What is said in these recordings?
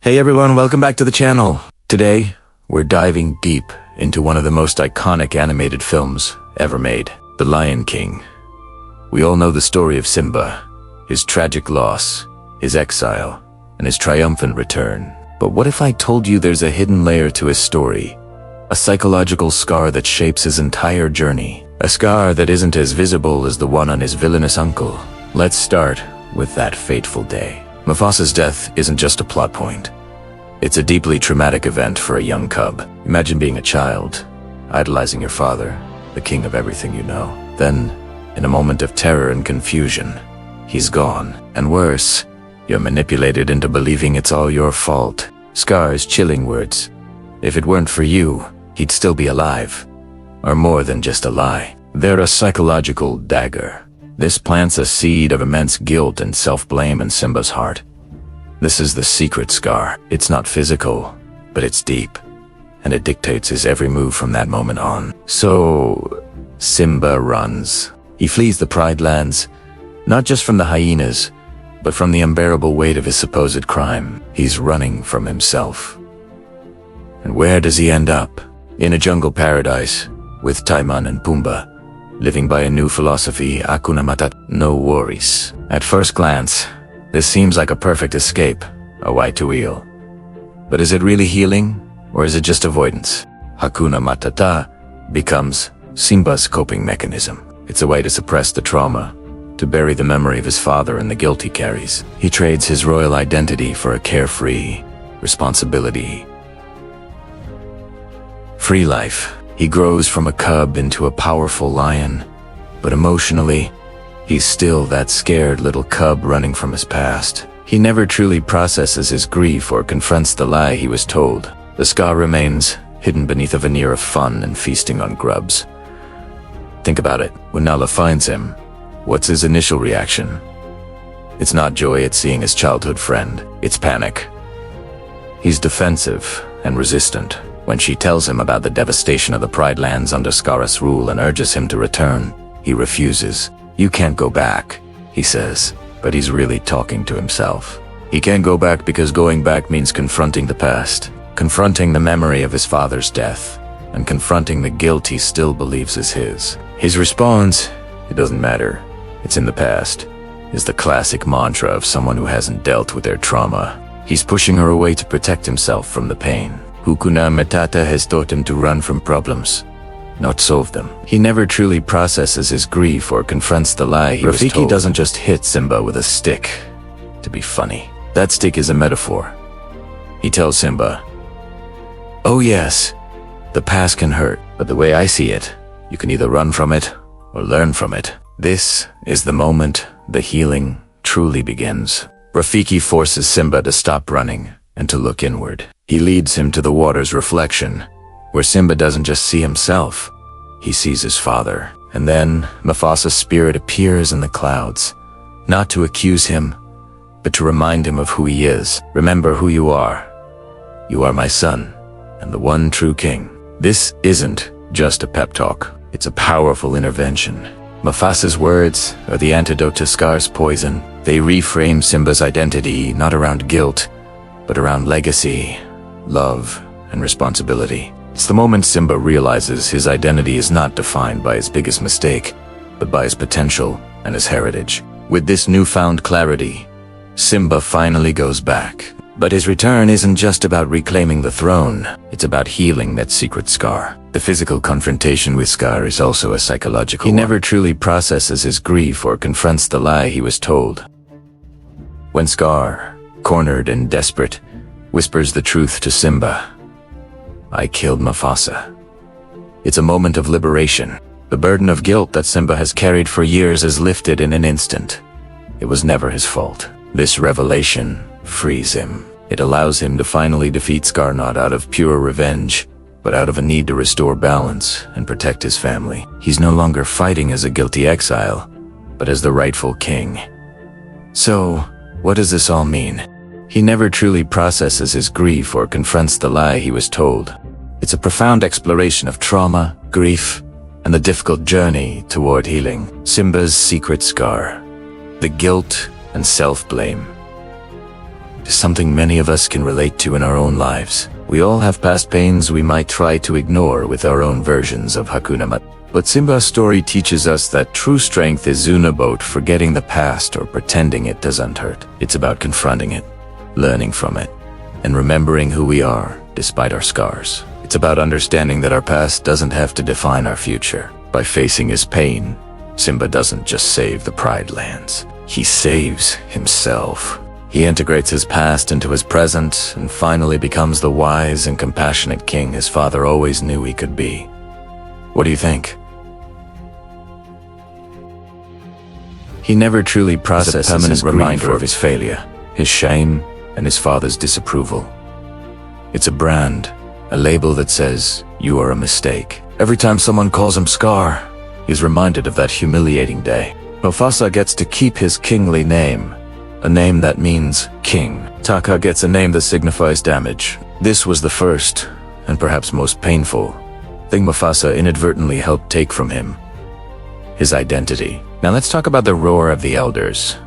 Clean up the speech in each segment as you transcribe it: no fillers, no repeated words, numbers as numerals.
Hey everyone, welcome back to the channel. Today, we're diving deep into one of the most iconic animated films ever made, The Lion King. We all know the story of Simba, his tragic loss, his exile, and his triumphant return. But what if I told you there's a hidden layer to his story? A psychological scar that shapes his entire journey. A scar that isn't as visible as the one on his villainous uncle. Let's start with that fateful day. Mufasa's death isn't just a plot point. It's a deeply traumatic event for a young cub. Imagine being a child, idolizing your father, the king of everything you know. Then, in a moment of terror and confusion, he's gone. And worse, you're manipulated into believing it's all your fault. Scar's chilling words. If it weren't for you, he'd still be alive. Or more than just a lie. They're a psychological dagger. This plants a seed of immense guilt and self-blame in Simba's heart. This is the secret scar. It's not physical, but it's deep, and it dictates his every move from that moment on. So, Simba runs. He flees the Pride Lands, not just from the hyenas, but from the unbearable weight of his supposed crime. He's running from himself. And where does he end up? In a jungle paradise, with Timon and Pumbaa, living by a new philosophy, Hakuna Matata, no worries. At first glance, this seems like a perfect escape, a way to heal. But is it really healing, or is it just avoidance? Hakuna Matata becomes Simba's coping mechanism. It's a way to suppress the trauma, to bury the memory of his father and the guilt he carries. He trades his royal identity for a carefree, responsibility free life. He grows from a cub into a powerful lion, but emotionally, he's still that scared little cub running from his past. He never truly processes his grief or confronts the lie he was told. The scar remains hidden beneath a veneer of fun and feasting on grubs. Think about it. When Nala finds him, what's his initial reaction? It's not joy at seeing his childhood friend. It's panic. He's defensive and resistant. When she tells him about the devastation of the Pride Lands under Scar's rule and urges him to return, he refuses. You can't go back, he says, but he's really talking to himself. He can't go back because going back means confronting the past, confronting the memory of his father's death, and confronting the guilt he still believes is his. His response, "It doesn't matter, it's in the past," is the classic mantra of someone who hasn't dealt with their trauma. He's pushing her away to protect himself from the pain. Hakuna Matata has taught him to run from problems, not solve them. He never truly processes his grief or confronts the lie he was told. Rafiki doesn't just hit Simba with a stick to be funny. That stick is a metaphor. He tells Simba, "Oh yes, the past can hurt, but the way I see it, you can either run from it or learn from it." This is the moment the healing truly begins. Rafiki forces Simba to stop running and to look inward. He leads him to the water's reflection, where Simba doesn't just see himself, he sees his father. And then Mufasa's spirit appears in the clouds, not to accuse him, but to remind him of who he is. "Remember who you are. You are my son, and the one true king." This isn't just a pep talk, it's a powerful intervention. Mufasa's words are the antidote to Scar's poison. They reframe Simba's identity not around guilt, but around legacy, love, and responsibility. It's the moment Simba realizes his identity is not defined by his biggest mistake, but by his potential and his heritage. With this newfound clarity, Simba finally goes back. But his return isn't just about reclaiming the throne, it's about healing that secret scar. The physical confrontation with Scar is also a psychological one. He never truly processes his grief or confronts the lie he was told. When Scar, cornered and desperate, whispers the truth to Simba, "I killed Mufasa." It's a moment of liberation. The burden of guilt that Simba has carried for years is lifted in an instant. It was never his fault. This revelation frees him. It allows him to finally defeat Scar not out of pure revenge, but out of a need to restore balance and protect his family. He's no longer fighting as a guilty exile, but as the rightful king. So, what does this all mean? He never truly processes his grief or confronts the lie he was told. It's a profound exploration of trauma, grief, and the difficult journey toward healing. Simba's secret scar, the guilt and self-blame. is something many of us can relate to in our own lives. We all have past pains we might try to ignore with our own versions of Hakuna Matata. But Simba's story teaches us that true strength isn't about forgetting the past or pretending it doesn't hurt. It's about confronting it, learning from it, and remembering who we are despite our scars. It's about understanding that our past doesn't have to define our future. By facing his pain, Simba doesn't just save the Pride Lands. He saves himself. He integrates his past into his present and finally becomes the wise and compassionate king his father always knew he could be. What do you think? He never truly processes a permanent reminder of his failure, his shame, and his father's disapproval. It's a brand, a label that says, you are a mistake. Every time someone calls him Scar, he's reminded of that humiliating day. Mufasa gets to keep his kingly name, a name that means king. Taka gets a name that signifies damage. This was the first, and perhaps most painful, thing Mufasa inadvertently helped take from him: his identity. Now let's talk about the roar of the elders.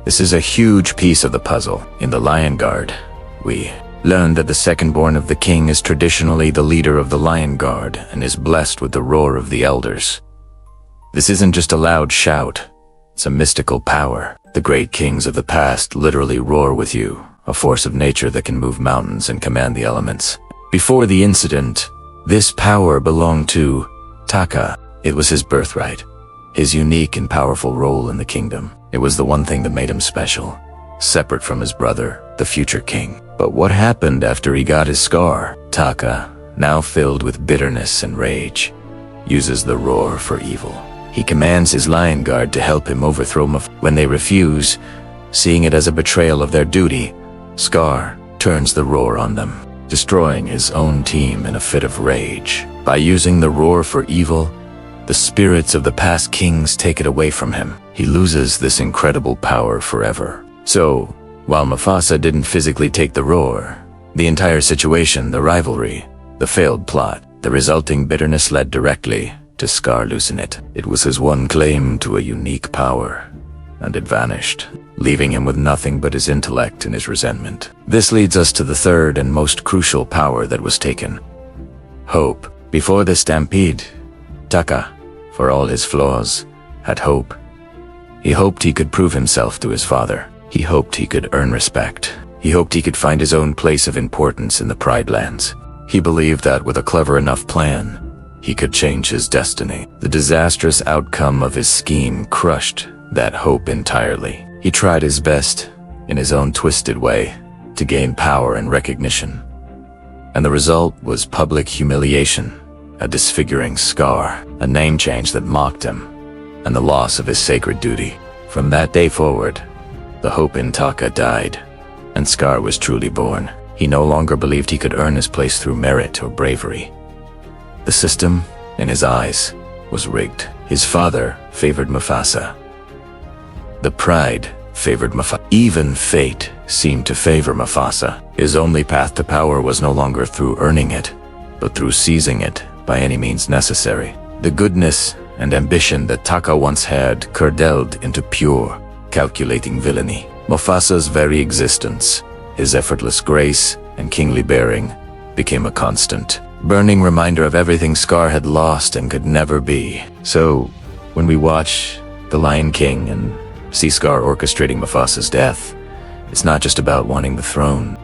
This is a huge piece of the puzzle. In the Lion Guard, we learn that the second-born of the king is traditionally the leader of the Lion Guard and is blessed with the roar of the elders. This isn't just a loud shout, it's a mystical power. The great kings of the past literally roar with you, a force of nature that can move mountains and command the elements. Before the incident, this power belonged to Taka. It was his birthright, his unique and powerful role in the kingdom. It was the one thing that made him special, separate from his brother, the future king. But what happened after he got his scar? Taka, now filled with bitterness and rage, uses the roar for evil. He commands his Lion Guard to help him overthrow Mufasa. When they refuse, seeing it as a betrayal of their duty, Scar turns the roar on them, destroying his own team in a fit of rage. By using the roar for evil, the spirits of the past kings take it away from him. He loses this incredible power forever. So, while Mufasa didn't physically take the roar, the entire situation, the rivalry, the failed plot, the resulting bitterness led directly to Scar losing it. It was his one claim to a unique power, and it vanished, leaving him with nothing but his intellect and his resentment. This leads us to the third and most crucial power that was taken: hope. Before the stampede, Taka, for all his flaws, had hope. He hoped he could prove himself to his father. He hoped he could earn respect. He hoped he could find his own place of importance in the Pride Lands. He believed that with a clever enough plan, he could change his destiny. The disastrous outcome of his scheme crushed that hope entirely. He tried his best, in his own twisted way, to gain power and recognition. And the result was public humiliation, a disfiguring scar, a name change that mocked him, and the loss of his sacred duty. From that day forward, the hope in Taka died, and Scar was truly born. He no longer believed he could earn his place through merit or bravery. The system, in his eyes, was rigged. His father favored Mufasa. The pride favored Mufasa. Even fate seemed to favor Mufasa. His only path to power was no longer through earning it, but through seizing it by any means necessary. The goodness and ambition that Taka once had curdled into pure, calculating villainy. Mufasa's very existence, his effortless grace and kingly bearing, became a constant, burning reminder of everything Scar had lost and could never be. So, when we watch The Lion King and see Scar orchestrating Mufasa's death, it's not just about wanting the throne.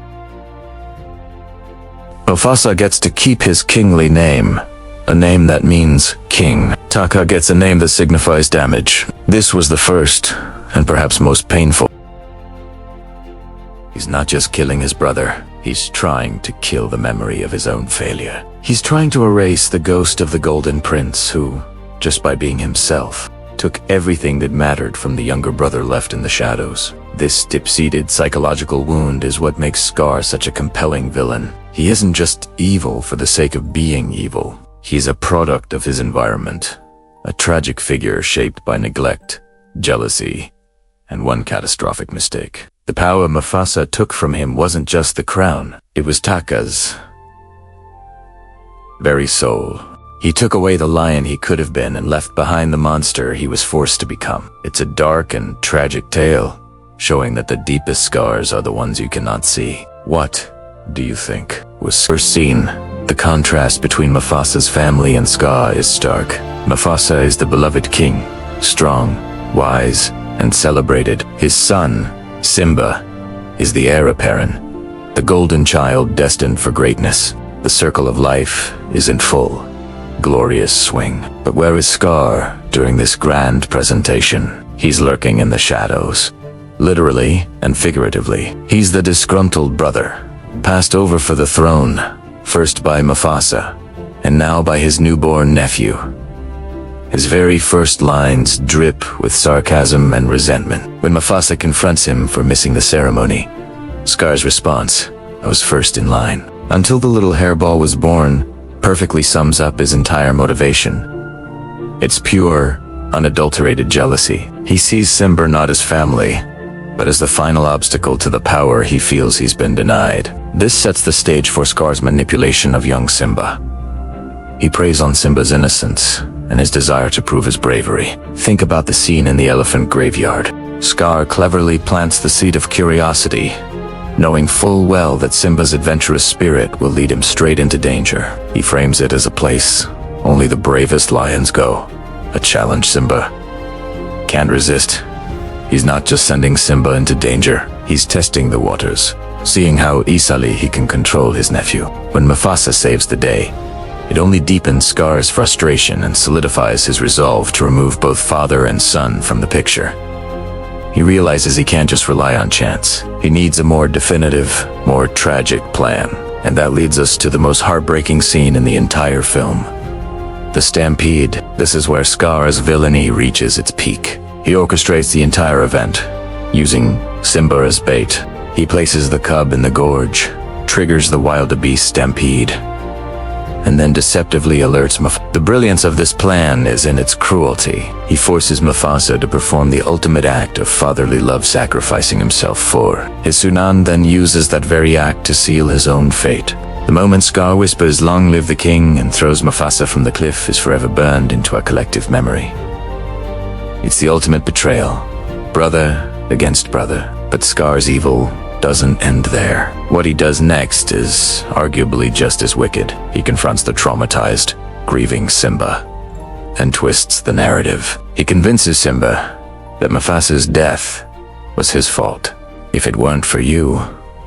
Mufasa gets to keep his kingly name, a name that means king. Taka gets a name that signifies damage. This was the first, and perhaps most painful. He's not just killing his brother, he's trying to kill the memory of his own failure. He's trying to erase the ghost of the Golden Prince who, just by being himself, took everything that mattered from the younger brother left in the shadows. This deep-seated psychological wound is what makes Scar such a compelling villain. He isn't just evil for the sake of being evil. He's a product of his environment, a tragic figure shaped by neglect, jealousy, and one catastrophic mistake. The power Mufasa took from him wasn't just the crown, it was Taka's very soul. He took away the lion he could have been and left behind the monster he was forced to become. It's a dark and tragic tale, showing that the deepest scars are the ones you cannot see. What do you think was first seen? The contrast between Mufasa's family and Scar is stark. Mufasa is the beloved king, strong, wise, and celebrated. His son, Simba, is the heir apparent, the golden child destined for greatness. The circle of life is in full, glorious swing. But where is Scar during this grand presentation? He's lurking in the shadows, literally and figuratively. He's the disgruntled brother, passed over for the throne, first by Mufasa, and now by his newborn nephew. His very first lines drip with sarcasm and resentment. When Mufasa confronts him for missing the ceremony, Scar's response, "I was first in line." Until the little hairball was born, perfectly sums up his entire motivation. It's pure, unadulterated jealousy. He sees Simba not as family, but as the final obstacle to the power he feels he's been denied. This sets the stage for Scar's manipulation of young Simba. He preys on Simba's innocence and his desire to prove his bravery. Think about the scene in the elephant graveyard. Scar cleverly plants the seed of curiosity, knowing full well that Simba's adventurous spirit will lead him straight into danger. He frames it as a place only the bravest lions go, a challenge Simba can't resist. He's not just sending Simba into danger, he's testing the waters, seeing how easily he can control his nephew. When Mufasa saves the day, it only deepens Scar's frustration and solidifies his resolve to remove both father and son from the picture. He realizes he can't just rely on chance. He needs a more definitive, more tragic plan. And that leads us to the most heartbreaking scene in the entire film. The stampede. This is where Scar's villainy reaches its peak. He orchestrates the entire event, using Simba as bait. He places the cub in the gorge, triggers the wildebeest stampede, and then deceptively alerts Mufasa. The brilliance of this plan is in its cruelty. He forces Mufasa to perform the ultimate act of fatherly love, sacrificing himself for his Sunan, then uses that very act to seal his own fate. The moment Scar whispers, "Long live the king," and throws Mufasa from the cliff is forever burned into our collective memory. It's the ultimate betrayal, brother against brother. But Scar's evil doesn't end there. What he does next is arguably just as wicked. He confronts the traumatized, grieving Simba and twists the narrative. He convinces Simba that Mufasa's death was his fault. "If it weren't for you,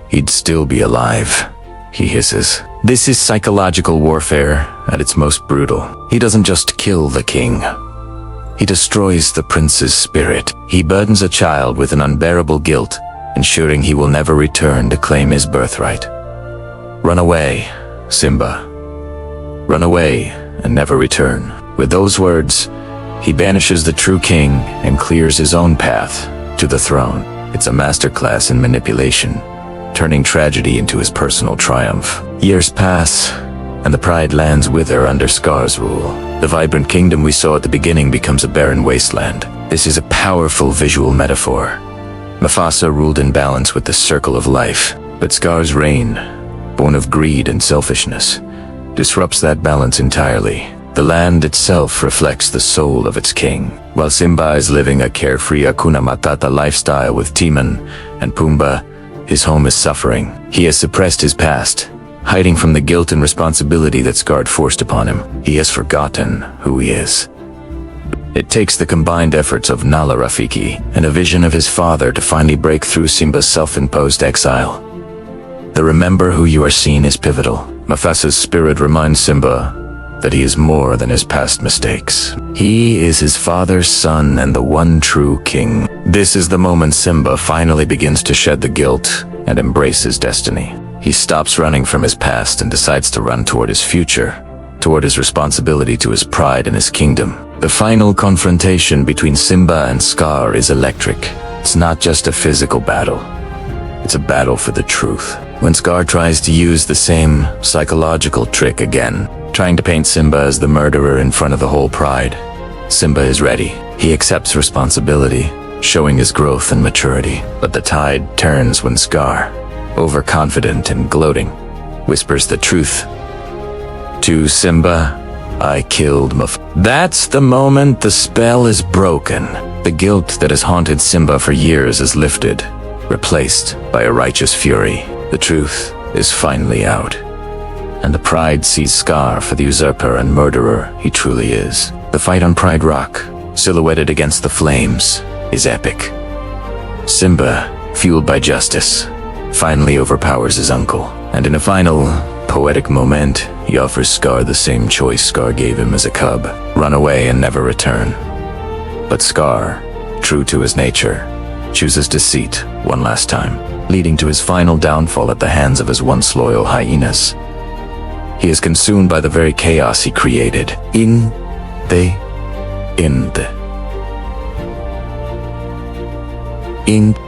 he'd still be alive," he hisses. This is psychological warfare at its most brutal. He doesn't just kill the king. He destroys the prince's spirit. He burdens a child with an unbearable guilt, ensuring he will never return to claim his birthright. Run away, Simba. Run away and never return. With those words, he banishes the true king and clears his own path to the throne. It's a masterclass in manipulation, turning tragedy into his personal triumph. Years pass, and the pride lands wither under Scar's rule. The vibrant kingdom we saw at the beginning becomes a barren wasteland. This is a powerful visual metaphor. Mufasa ruled in balance with the circle of life, but Scar's reign, born of greed and selfishness, disrupts that balance entirely. The land itself reflects the soul of its king. While Simba is living a carefree Hakuna Matata lifestyle with Timon and Pumbaa, his home is suffering. He has suppressed his past, hiding from the guilt and responsibility that Scar forced upon him. He has forgotten who he is. It takes the combined efforts of Nala Rafiki and a vision of his father to finally break through Simba's self-imposed exile. The "remember who you are" seen is pivotal. Mufasa's spirit reminds Simba that he is more than his past mistakes. He is his father's son and the one true king. This is the moment Simba finally begins to shed the guilt and embrace his destiny. He stops running from his past and decides to run toward his future, toward his responsibility to his pride and his kingdom. The final confrontation between Simba and Scar is electric. It's not just a physical battle. It's a battle for the truth. When Scar tries to use the same psychological trick again, trying to paint Simba as the murderer in front of the whole pride, Simba is ready. He accepts responsibility, showing his growth and maturity. But the tide turns when Scar, overconfident and gloating, whispers the truth to Simba: "I killed Mufasa." That's the moment the spell is broken. The guilt that has haunted Simba for years is lifted, replaced by a righteous fury. The truth is finally out, and the pride sees Scar for the usurper and murderer he truly is. The fight on Pride Rock, silhouetted against the flames, is epic. Simba, fueled by justice, finally overpowers his uncle, and in a final, poetic moment, he offers Scar the same choice Scar gave him as a cub: run away and never return. But Scar, true to his nature, chooses deceit one last time, leading to his final downfall at the hands of his once loyal hyenas. He is consumed by the very chaos he created.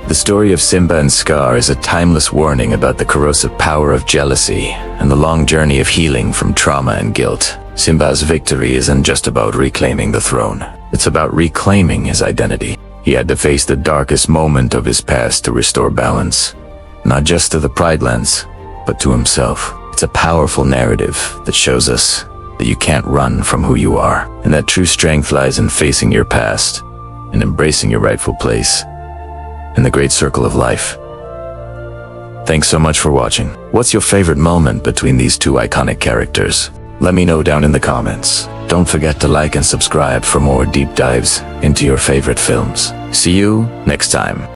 The story of Simba and Scar is a timeless warning about the corrosive power of jealousy and the long journey of healing from trauma and guilt. Simba's victory isn't just about reclaiming the throne. It's about reclaiming his identity. He had to face the darkest moment of his past to restore balance, not just to the Pride Lands, but to himself. It's a powerful narrative that shows us that you can't run from who you are, and that true strength lies in facing your past and embracing your rightful place in the great circle of life. Thanks so much for watching. What's your favorite moment between these two iconic characters? Let me know down in the comments. Don't forget to like and subscribe for more deep dives into your favorite films. See you next time.